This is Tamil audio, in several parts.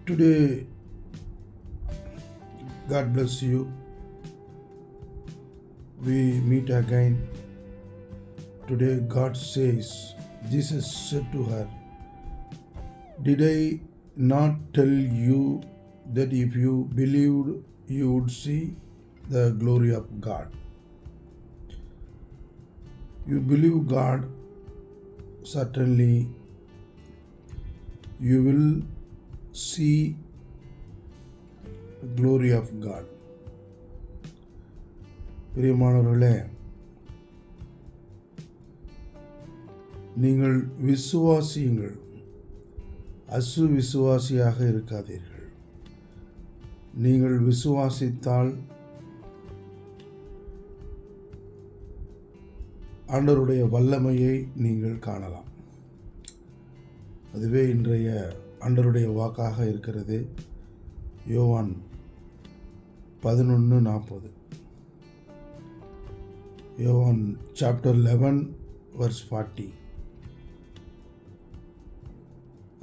Today, God bless you. We meet again. Today, God says, Jesus said to her, "Did I not tell you that if you believed, you would see the glory of God?" You believe God, certainly you will see the glory of God. பிரியமானவர்களே, நீங்கள் விசுவாசியுங்கள், அசுவிசுவாசியாக இருக்காதீர்கள். நீங்கள் விசுவாசித்தால் ஆண்டவருடைய வல்லமையை நீங்கள் காணலாம். அதுவே இன்றைய ஆண்டவருடைய வாக்காக இருக்கிறது. யோவான் 11:40. யோவான் சாப்டர் 11 verse 40.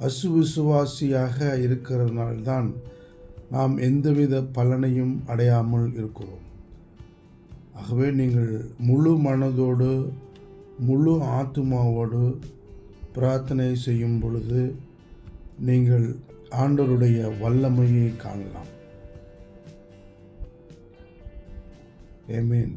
அசுவிசுவாசியாக இருக்கிறதுனால்தான் நாம் எந்தவித பலனையும் அடையாமல் இருக்கிறோம். ஆகவே நீங்கள் முழு மனதோடு முழு ஆத்துமாவோடு பிரார்த்தனை செய்யும் பொழுது நீங்கள் ஆண்டவருடைய வல்லமையை காணலாம். ஆமென்.